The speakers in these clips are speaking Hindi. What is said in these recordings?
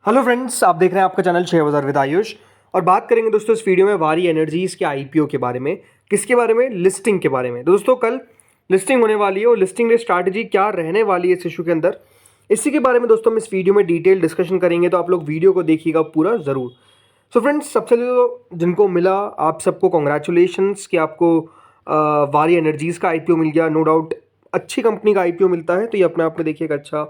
हेलो फ्रेंड्स, आप देख रहे हैं आपका चैनल शेयर बाजार विद आयुष। और बात करेंगे दोस्तों इस वीडियो में वारी एनर्जीज के आईपीओ के बारे में। किसके बारे में? लिस्टिंग के बारे में। दोस्तों कल लिस्टिंग होने वाली है और लिस्टिंग की स्ट्रैटेजी क्या रहने वाली है इस इशू के अंदर, इसी के बारे में दोस्तों हम इस वीडियो में डिटेल डिस्कशन करेंगे। तो आप लोग वीडियो को देखिएगा पूरा ज़रूर। सो फ्रेंड्स, सबसे पहले तो जिनको मिला आप सबको कॉन्ग्रेचुलेशंस कि आपको वारी एनर्जीज का आईपीओ मिल गया। नो डाउट अच्छी कंपनी का आईपीओ मिलता है तो ये अपने आप में देखिए एक अच्छा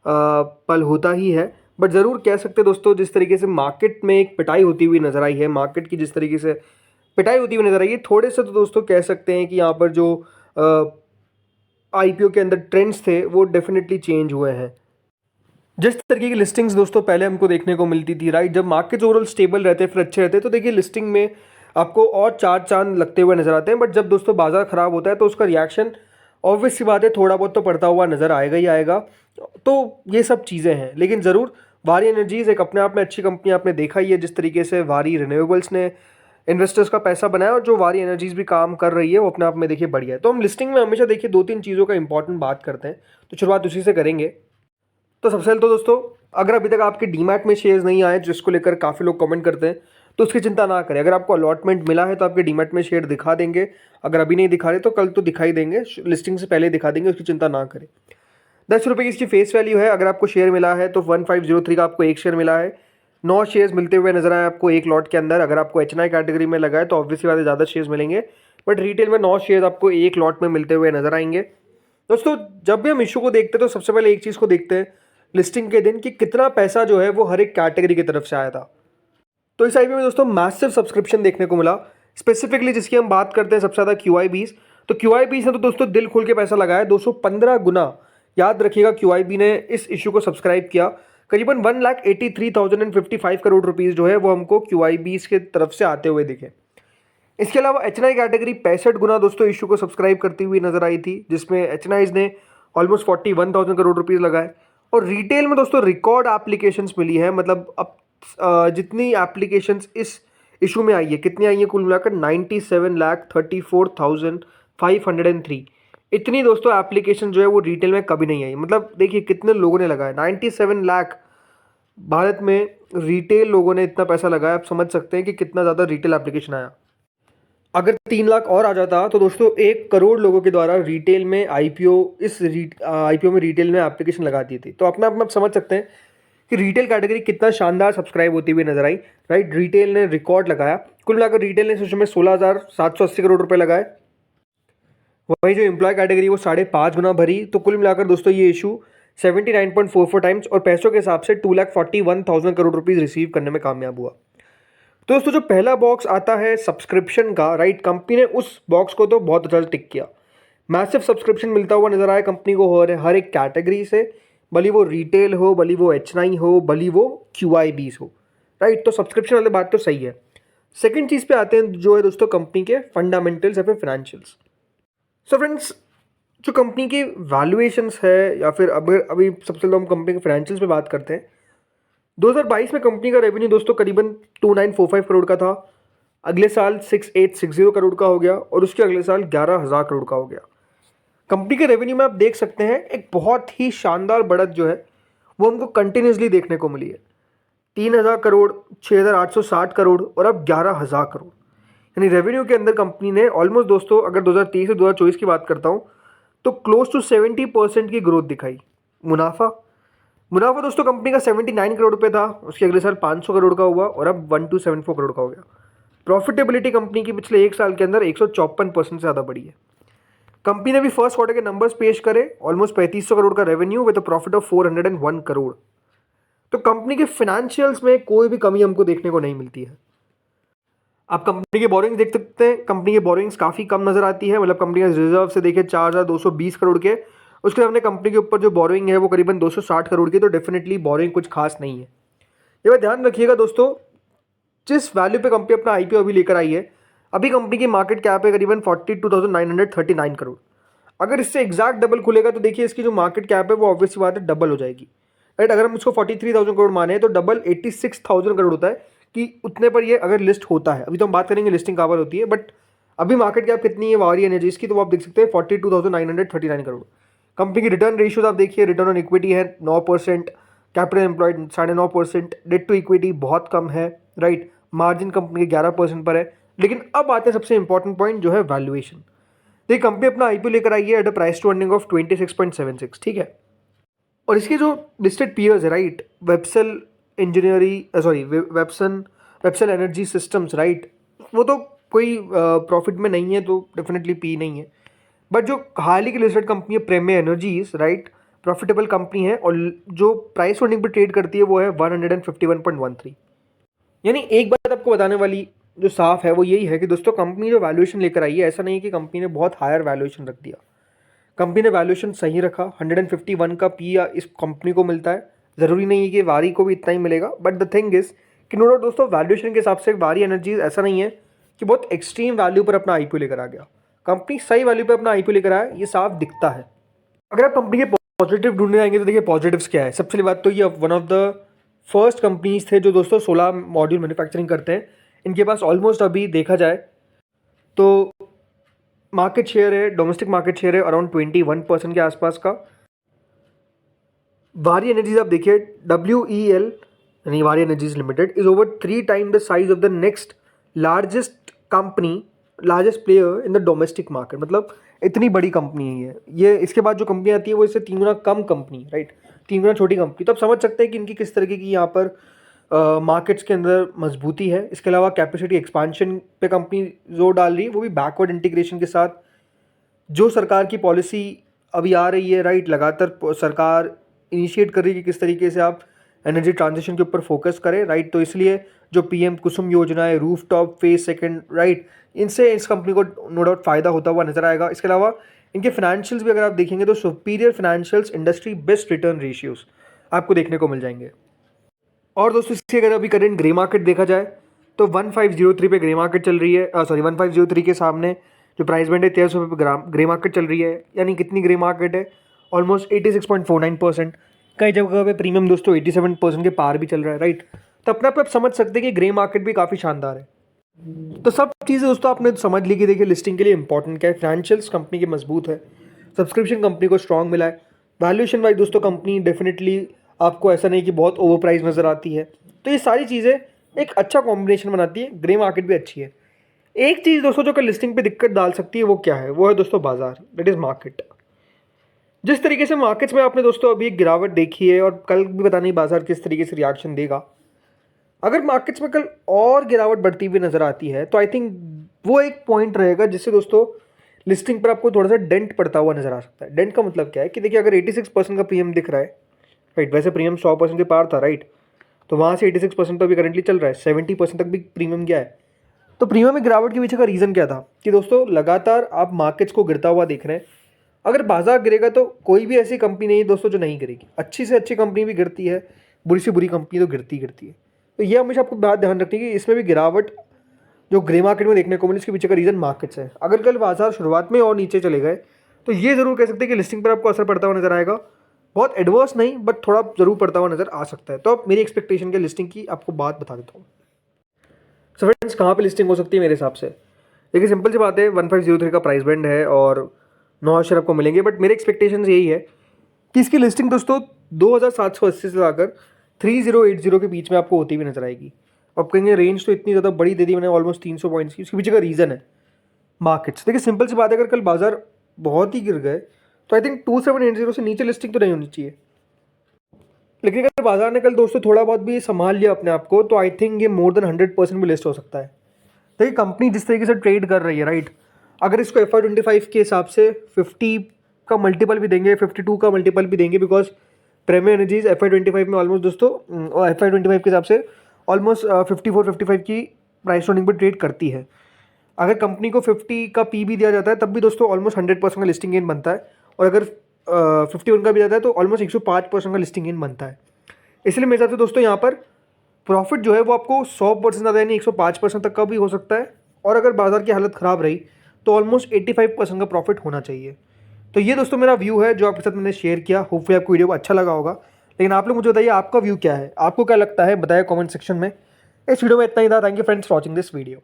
पल होता ही है। बट ज़रूर कह सकते हैं दोस्तों, जिस तरीके से मार्केट में एक पिटाई होती हुई नज़र आई है, मार्केट की जिस तरीके से पिटाई होती हुई नज़र आई है, थोड़े से तो दोस्तों कह सकते हैं कि यहाँ पर जो आईपीओ के अंदर ट्रेंड्स थे वो डेफिनेटली चेंज हुए हैं। जिस तरीके की लिस्टिंग्स दोस्तों पहले हमको देखने को मिलती थी, राइट, जब मार्केट ओवरऑल स्टेबल रहते फिर अच्छे रहते, तो देखिए लिस्टिंग में आपको और चार चांद लगते हुए नजर आते हैं। बट जब दोस्तों बाजार खराब होता है तो उसका रिएक्शन ऑब्वियस सी बात है थोड़ा बहुत तो पड़ता हुआ नजर आएगा ही आएगा। तो ये सब चीज़ें हैं, लेकिन ज़रूर वारी एनर्जीज एक अपने आप में अच्छी कंपनी आपने देखा ही है। जिस तरीके से वारी रिन्यूएबल्स ने इन्वेस्टर्स का पैसा बनाया और जो वारी एनर्जीज भी काम कर रही है वो अपने आप में देखिए बढ़िया है। तो हम लिस्टिंग में हमेशा देखिए दो तीन चीज़ों का इंपॉर्टेंट बात करते हैं, तो शुरुआत उसी से करेंगे। तो सबसे पहले तो दोस्तों, अगर अभी तक आपके डीमैट में शेयर्स नहीं आए, जिसको लेकर काफ़ी लोग कमेंट करते हैं, तो उसकी चिंता ना करें। अगर आपको अलॉटमेंट मिला है तो आपके डीमैट में शेयर दिखा देंगे। अगर अभी नहीं दिखा रहे तो कल तो दिखाई देंगे, लिस्टिंग से पहले दिखा देंगे, उसकी चिंता ना करें। 10 रुपये की इसकी फेस वैल्यू है। अगर आपको शेयर मिला है तो 1503 का आपको एक शेयर मिला है। 9 शेयर्स मिलते हुए नजर आए आपको एक लॉट के अंदर। अगर आपको एचएनआई कैटेगरी में लगा है तो ऑब्वियसली बात है ज़्यादा शेयर्स मिलेंगे, बट रिटेल में 9 शेयर्स आपको एक लॉट में मिलते हुए नजर आएंगे। दोस्तों जब भी हम इशू को देखते हैं तो सबसे पहले एक चीज़ को देखते हैं लिस्टिंग के दिन कि कितना पैसा जो है वो हर एक कैटेगरी की तरफ से आया था। तो इस आईपीओ में दोस्तों मैसिव सब्सक्रिप्शन देखने को मिला। स्पेसिफिकली जिसकी हम बात करते हैं सबसे ज़्यादा क्यूआईबीज, तो क्यूआईबीज ने तो दोस्तों दिल खोल के पैसा लगाया, 215 गुना। याद रखिएगा क्यूआईबी ने इस इशू को सब्सक्राइब किया। करीबन 1,83,055 करोड़ रुपीज़ जो है वो हमको क्यूआईबीज की तरफ से आते हुए दिखे। इसके अलावा एचएनआई कैटेगरी 65 गुना दोस्तों इशू को सब्सक्राइब करती हुई नजर आई थी, जिसमें एचएनआईज ने ऑलमोस्ट 41,000 करोड़ रुपीज़ लगाए। और रिटेल में दोस्तों रिकॉर्ड एप्लीकेशंस मिली है। मतलब अब जितनी एप्लीकेशंस इस इशू में आई है, कितनी आई है कुल मिलाकर 97,34,503। इतनी दोस्तों एप्लीकेशन जो है वो रिटेल में कभी नहीं आई। मतलब देखिए कितने लोगों ने लगाया, 97 लाख भारत में रिटेल लोगों ने इतना पैसा लगाया। आप समझ सकते हैं कि कितना ज़्यादा रिटेल एप्लीकेशन आया। अगर 3 लाख और आ जाता तो दोस्तों 1 करोड़ लोगों के द्वारा रिटेल में आईपीओ आईपीओ में रिटेल में एप्लीकेशन लगा दी थी। तो अपने आप में आप समझ सकते हैं कि रिटेल कैटेगरी कितना शानदार सब्सक्राइब होती हुई नजर आई, राइट। रिटेल ने रिकॉर्ड लगाया। कुल मिलाकर रिटेल ने इस में 16,780 करोड़ रुपए लगाए। वही जो एम्प्लॉय कैटेगरी वो 5.5 गुना भरी। तो कुल मिलाकर दोस्तों ये इशू 79.44 टाइम्स और पैसों के हिसाब से 2,41,000 करोड़ रुपीज रिसीव करने में कामयाब हुआ। तो दोस्तों जो पहला बॉक्स आता है सब्सक्रिप्शन का, राइट, कंपनी ने उस बॉक्स को तो बहुत अच्छा टिक किया। मैसिव सब्सक्रिप्शन मिलता हुआ नजर आया कंपनी को हर एक कैटेगरी से, भली वो रिटेल हो, भली वो एचएनआई हो, भली वो क्यूआईबीज हो, राइट। तो सब्सक्रिप्शन वाली बात तो सही है। सेकंड चीज़ पे आते हैं जो है दोस्तों कंपनी के फंडामेंटल्स या फिर फाइनेंशियल्स। सो फ्रेंड्स, जो कंपनी की वैल्यूएशंस है या फिर अभी सबसे पहले हम कंपनी के फाइनेंशियल्स पे बात करते हैं। 2022 में कंपनी का रेवेन्यू दोस्तों करीबन 2945 करोड़ का था। अगले साल 6860 करोड़ का हो गया और उसके अगले साल 11,000 करोड़ का हो गया। कंपनी के रेवेन्यू में आप देख सकते हैं एक बहुत ही शानदार बढ़त जो है वो हमको कंटिन्यूसली देखने को मिली है। 3,000 करोड़, 6,860 करोड़ और अब 11,000 करोड़। यानी रेवेन्यू के अंदर कंपनी ने ऑलमोस्ट दोस्तों, अगर 2023 से 2024 की बात करता हूँ तो क्लोज टू 70% की ग्रोथ दिखाई। मुनाफा दोस्तों कंपनी का 79 करोड़ रुपए था, उसके अगले साल 500 करोड़ का हुआ और अब 1274 करोड़ का हो गया। प्रॉफिटेबिलिटी कंपनी की पिछले एक साल के अंदर 154% से ज़्यादा बढ़ी है। कंपनी ने भी फर्स्ट क्वार्टर के नंबर्स पेश करे, ऑलमोस्ट 3500 करोड़ का revenue with a profit of 401 crore. तो कंपनी के फाइनेंशियल्स में कोई भी कमी हमको देखने को नहीं मिलती है। आप कंपनी के बोरिंग्स देख सकते हैं, कंपनी की बोरिंग्स काफ़ी कम नजर आती है। मतलब कंपनी के रिजर्व से देखें 4,220 करोड़ के, उसके हमने कंपनी के ऊपर जो बोरिंग है वो करीबन 260 करोड़ की। तो डेफिनेटली बोरिंग कुछ खास नहीं है। ये बात ध्यान रखिएगा दोस्तों, जिस वैल्यू पे कंपनी अपना आईपीओ अभी लेकर आई है, अभी कंपनी की मार्केट कैप है करीबन 42,939 करोड़। अगर इससे एग्जैक्ट डबल खुलेगा तो देखिए इसकी जो मार्केट कैप है वो ऑब्वियस बात है डबल हो जाएगी, राइट। अगर हम उसको 43,000 करोड़ माने तो डबल 86,000 करोड़ होता है कि उतने पर ये अगर लिस्ट होता है। अभी तो हम बात करेंगे लिस्टिंग कवर होती है, बट अभी मार्केट कैप कितनी है वारी एनर्जीज की, तो वो आप देख सकते हैं 42,939 करोड़। कंपनी की रिटर्न रेशियोज आप देखिए, रिटर्न ऑन इक्विटी है 9%, capital employed 9.5%, debt to equity बहुत कम है, राइट। मार्जिन कंपनी के 11% पर है। लेकिन अब आते हैं सबसे इंपॉर्टेंट पॉइंट जो है वैल्यूएशन। तो ये कंपनी अपना आईपीओ लेकर आई है at a price to earning of 26.76, ठीक है। और इसके जो लिस्टेड पीयर्स है, right, Websol Websol Energy Systems, right, वो तो कोई प्रॉफिट में नहीं है, तो डेफिनेटली पी नहीं है। बट जो हाल ही की लिस्टेड कंपनी है प्रेमे एनर्जीज, राइट, प्रॉफिटेबल कंपनी है और जो प्राइस अर्निंग पर ट्रेड करती है वो है 151.13। यानी एक बात आपको बताने वाली जो साफ है वो यही है कि दोस्तों कंपनी जो वैल्यूएशन लेकर आई है, ऐसा नहीं है कि कंपनी ने बहुत हायर वैल्यूएशन रख दिया। कंपनी ने वैल्यूएशन सही रखा, 151 का पी इस कंपनी को मिलता है। ज़रूरी नहीं है कि वारी को भी इतना ही मिलेगा, बट द थिंग इज कि नो डाउट दोस्तों वैल्यूएशन के हिसाब से वारी एनर्जीज ऐसा नहीं है कि बहुत एक्सट्रीम वैल्यू पर अपना आईपीओ लेकर आ गया। कंपनी सही वैल्यू पर अपना आईपीओ लेकर आया, ये साफ दिखता है। अगर आप कंपनी के पॉजिटिव ढूंढने आएंगे तो देखिए पॉजिटिव्स क्या है। सबसे पहली बात तो ये one of the first companies थे जो दोस्तों सोलर मॉड्यूल मैन्युफैक्चरिंग करते हैं। इनके पास ऑलमोस्ट अभी देखा जाए तो मार्केट शेयर है, डोमेस्टिक मार्केट शेयर है अराउंड 21% के आसपास का। वारी एनर्जीज आप देखिए, WEL यानी वारी energies limited is over 3 time the size of the next largest player in the domestic market. मतलब इतनी बड़ी कंपनी है ये। इसके बाद जो कंपनी आती है वो इससे 3 गुना कम कंपनी, राइट, 3 गुना छोटी कंपनी। तो आप समझ सकते हैं कि इनकी किस तरीके की यहाँ पर मार्केट्स के अंदर मजबूती है। इसके अलावा कैपेसिटी एक्सपांशन पे कंपनी जोर डाल रही है, वो भी बैकवर्ड इंटीग्रेशन के साथ। जो सरकार की पॉलिसी अभी आ रही है, राइट, लगातार सरकार इनिशिएट कर रही है कि किस तरीके से आप एनर्जी ट्रांजिशन के ऊपर फोकस करें, राइट। तो इसलिए जो PM कुसुम योजना है, रूफटॉप फेज सेकंड, राइट, इनसे इस कंपनी को नो डाउट फायदा होता हुआ नजर आएगा। इसके अलावा इनके फाइनेंशियल्स भी अगर आप देखेंगे तो superior financials, industry best return ratios आपको देखने को मिल जाएंगे। और दोस्तों इसकी अगर अभी करेंट ग्रे मार्केट देखा जाए तो 1503 पे ग्रे मार्केट चल रही है। 1503 के सामने जो प्राइस बैंड है 1300 पे ग्रे मार्केट चल रही है। यानी कितनी ग्रे मार्केट है? ऑलमोस्ट 86.49%। कई जगह पे प्रीमियम दोस्तों 87% के पार भी चल रहा है, राइट। तो अपने आप आप समझ सकते हैं कि ग्रे मार्केट भी काफ़ी शानदार है। तो सब चीज़ें दोस्तों आपने समझ ली कि देखिए लिस्टिंग के लिए इंपॉर्टेंट क्या है। फाइनेंशियल्स कंपनी की मजबूत है, सब्सक्रिप्शन कंपनी को स्ट्रॉन्ग मिला है, वैल्यूएशन वाइज दोस्तों कंपनी डेफिनेटली आपको ऐसा नहीं कि बहुत ओवर प्राइस नज़र आती है। तो ये सारी चीज़ें एक अच्छा कॉम्बिनेशन बनाती है। ग्रे मार्केट भी अच्छी है। एक चीज़ दोस्तों जो कि लिस्टिंग पे दिक्कत डाल सकती है वो क्या है? वो है दोस्तों बाजार, दैट इज़ मार्केट। जिस तरीके से मार्केट्स में आपने दोस्तों अभी एक गिरावट देखी है और कल भी पता नहीं बाजार किस तरीके से रिएक्शन देगा। अगर मार्केट्स में कल और गिरावट बढ़ती हुई नज़र आती है तो आई थिंक वो एक पॉइंट रहेगा जिससे दोस्तों लिस्टिंग पर आपको थोड़ा सा डेंट पड़ता हुआ नज़र आ सकता है। डेंट का मतलब क्या है कि देखिए अगर 86% का प्रीमियम दिख रहा है, राइट, वैसे प्रीमियम 100% के पार था, राइट, तो वहाँ से 86% तो अभी करंटली चल रहा है, 70% तक भी प्रीमियम गया है। तो प्रीमियम में गिरावट के पीछे का रीज़न क्या था कि दोस्तों लगातार आप मार्केट्स को गिरता हुआ देख रहे हैं। अगर बाजार गिरेगा तो कोई भी ऐसी कंपनी नहीं है दोस्तों जो नहीं गिरेगी। अच्छी से अच्छी कंपनी भी गिरती है, बुरी से बुरी कंपनी तो गिरती है। तो ये हमेशा आपको बात ध्यान रखनी है कि इसमें भी गिरावट जो ग्रे मार्केट में देखने को मिली इसके पीछे का रीज़न मार्केट्स है। अगर कल बाजार शुरुआत में और नीचे चले गए तो ये ज़रूर कह सकते हैं कि लिस्टिंग पर आपको असर पड़ता हुआ नजर आएगा। बहुत एडवर्स नहीं, बट थोड़ा ज़रूर पड़ता हुआ नजर आ सकता है। तो अब मेरी एक्सपेक्टेशन के लिस्टिंग की आपको बात बता देता हूँ। सो फ्रेंड्स, कहाँ पे लिस्टिंग हो सकती है मेरे हिसाब से? देखिए सिंपल सी बात है, 1503 का प्राइस बैंड है और 9 शेयर आपको मिलेंगे। बट मेरे एक्सपेक्टेशन यही है कि इसकी लिस्टिंग दोस्तों 2780 से लाकर 3080 के बीच में आपको होती हुई नजर आएगी। अब कहेंगे रेंज तो इतनी ज़्यादा बड़ी दे दी मैंने, ऑलमोस्ट 300 पॉइंट्स की। इसके पीछे का रीज़न है मार्केट्स। देखिए सिंपल सी बात है, अगर कल बाजार बहुत ही गिर गए तो आई थिंक 2780 से नीचे लिस्टिंग तो नहीं होनी चाहिए। लेकिन अगर बाजार ने कल दोस्तों थोड़ा बहुत भी संभाल लिया अपने आप को तो आई थिंक ये मोर देन 100% भी लिस्ट हो सकता है। देखिए कंपनी जिस तरीके से ट्रेड कर रही है, राइट, अगर इसको FY25 के हिसाब से 50 का मल्टीपल भी देंगे, 52 का मल्टीपल भी देंगे, बिकॉज प्रेमी एनर्जीज FY25 में ऑलमोस्ट दोस्तों FY25 के हिसाब से ऑलमोस्ट 54-55 की प्राइस अर्निंग पर ट्रेड करती है। अगर कंपनी को 50 का पी भी दिया जाता है तब भी दोस्तों ऑलमोस्ट 100% का लिस्टिंग गेन बनता है। और अगर 51 का भी जाता है तो ऑलमोस्ट 105% का लिस्टिंग गेन बनता है। इसलिए मेरे हिसाब से दोस्तों यहाँ पर प्रॉफिट जो है वो आपको 100% ज़्यादा यानी 105% तक का भी हो सकता है। और अगर बाजार की हालत ख़राब रही तो ऑलमोस्ट 85% का प्रॉफिट होना चाहिए। तो ये दोस्तों मेरा व्यू है जो आपके साथ मैंने शेयर किया। होपफुली आपको वीडियो अच्छा लगा होगा। लेकिन आप लोग मुझे बताइए आपका व्यू क्या है, आपको क्या लगता है, बताइए कमेंट सेक्शन में। इस वीडियो में इतना ही था। Thank you friends for watching this video.